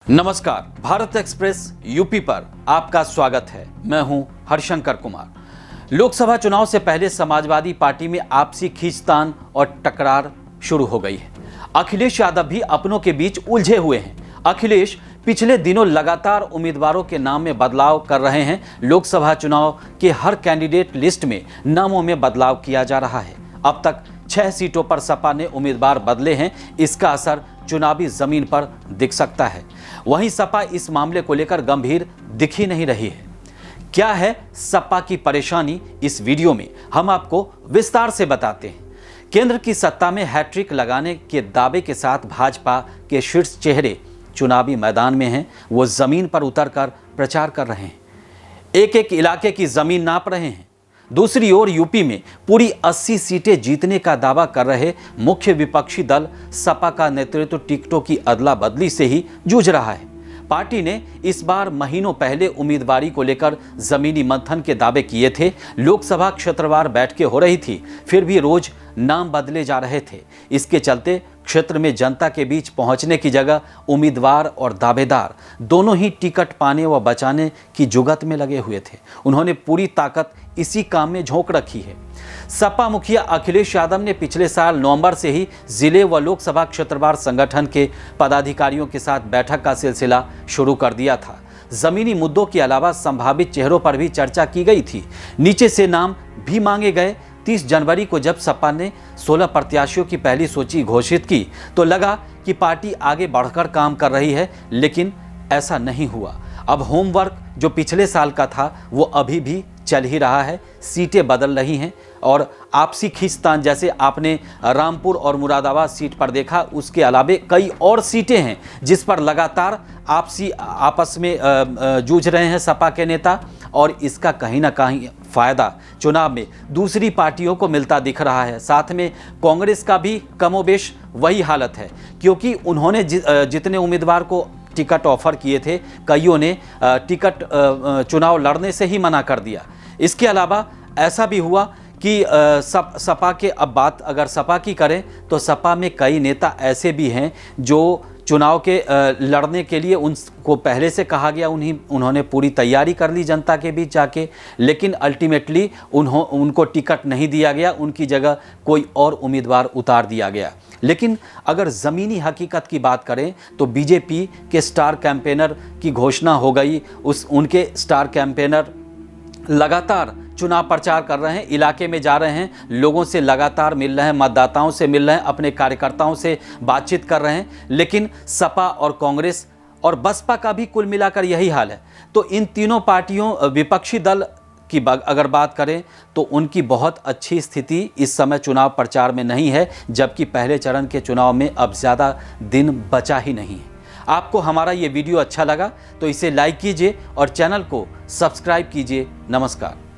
नमस्कार, Bharat express UP पर आपका स्वागत है। मैं हूं हरशंकर कुमार। लोकसभा चुनाव से पहले समाजवादी पार्टी में आपसी खींचतान और टकरार शुरू हो गई है। अखिलेश यादव भी अपनों के बीच उलझे हुए हैं। अखिलेश पिछले दिनों लगातार उम्मीदवारों के नाम में बदलाव कर रहे हैं। लोकसभा चुनाव के हर कैंडिडेट लिस्ट में नामों में बदलाव किया जा रहा है। अब तक 6 सीटों पर सपा ने उम्मीदवार बदले हैं। इसका असर चुनावी जमीन पर दिख सकता है। वहीं सपा इस मामले को लेकर गंभीर दिख ही नहीं रही है। क्या है सपा की परेशानी, इस वीडियो में हम आपको विस्तार से बताते हैं। केंद्र की सत्ता में हैट्रिक लगाने के दावे के साथ भाजपा के शीर्ष चेहरे चुनावी मैदान में हैं। वो जमीन पर उतरकर प्रचार कर रहे हैं, एक एक इलाके की जमीन नाप रहे हैं। दूसरी ओर यूपी में पूरी 80 सीटें जीतने का दावा कर रहे मुख्य विपक्षी दल सपा का नेतृत्व टिकटों की अदला बदली से ही जूझ रहा है। पार्टी ने इस बार महीनों पहले उम्मीदवारी को लेकर जमीनी मंथन के दावे किए थे। लोकसभा क्षेत्रवार बैठकें हो रही थी, फिर भी रोज नाम बदले जा रहे थे। इसके चलते क्षेत्र में जनता के बीच पहुंचने की जगह उम्मीदवार और दावेदार दोनों ही टिकट पाने व बचाने की जुगत में लगे हुए थे। उन्होंने पूरी ताकत इसी काम में झोंक रखी है। सपा मुखिया अखिलेश यादव ने पिछले साल नवंबर से ही जिले व लोकसभा क्षेत्रवार संगठन के पदाधिकारियों के साथ बैठक का सिलसिला शुरू कर दिया था। जमीनी मुद्दों के अलावा संभावित चेहरों पर भी चर्चा की गई थी। नीचे से नाम भी मांगे गए। 30 जनवरी को जब सपा ने 16 प्रत्याशियों की पहली सूची घोषित की तो लगा कि पार्टी आगे बढ़कर काम कर रही है, लेकिन ऐसा नहीं हुआ। अब होमवर्क जो पिछले साल का था वो अभी भी चल ही रहा है। सीटें बदल रही हैं और आपसी खींचतान जैसे आपने रामपुर और मुरादाबाद सीट पर देखा, उसके अलावा कई और सीटें हैं जिस पर लगातार आपस में जूझ रहे हैं सपा के नेता, और इसका कहीं ना कहीं फायदा चुनाव में दूसरी पार्टियों को मिलता दिख रहा है। साथ में कांग्रेस का भी कमोबेश वही हालत है, क्योंकि उन्होंने जितने उम्मीदवार को टिकट ऑफर किए थे, कईयों ने टिकट चुनाव लड़ने से ही मना कर दिया। इसके अलावा ऐसा भी हुआ कि सपा के, अब बात अगर सपा की करें तो सपा में कई नेता ऐसे भी हैं जो चुनाव के लड़ने के लिए उनको पहले से कहा गया, उन्होंने पूरी तैयारी कर ली जनता के बीच जाके, लेकिन अल्टीमेटली उनको टिकट नहीं दिया गया। उनकी जगह कोई और उम्मीदवार उतार दिया गया। लेकिन अगर ज़मीनी हकीकत की बात करें तो बीजेपी के स्टार कैंपेनर की घोषणा हो गई। उनके स्टार कैंपेनर लगातार चुनाव प्रचार कर रहे हैं, इलाके में जा रहे हैं, लोगों से लगातार मिल रहे हैं, मतदाताओं से मिल रहे हैं, अपने कार्यकर्ताओं से बातचीत कर रहे हैं। लेकिन सपा और कांग्रेस और बसपा का भी कुल मिलाकर यही हाल है। तो इन तीनों पार्टियों, विपक्षी दल की अगर बात करें तो उनकी बहुत अच्छी स्थिति इस समय चुनाव प्रचार में नहीं है, जबकि पहले चरण के चुनाव में अब ज़्यादा दिन बचा ही नहीं है। आपको हमारा ये वीडियो अच्छा लगा तो इसे लाइक कीजिए और चैनल को सब्सक्राइब कीजिए। नमस्कार।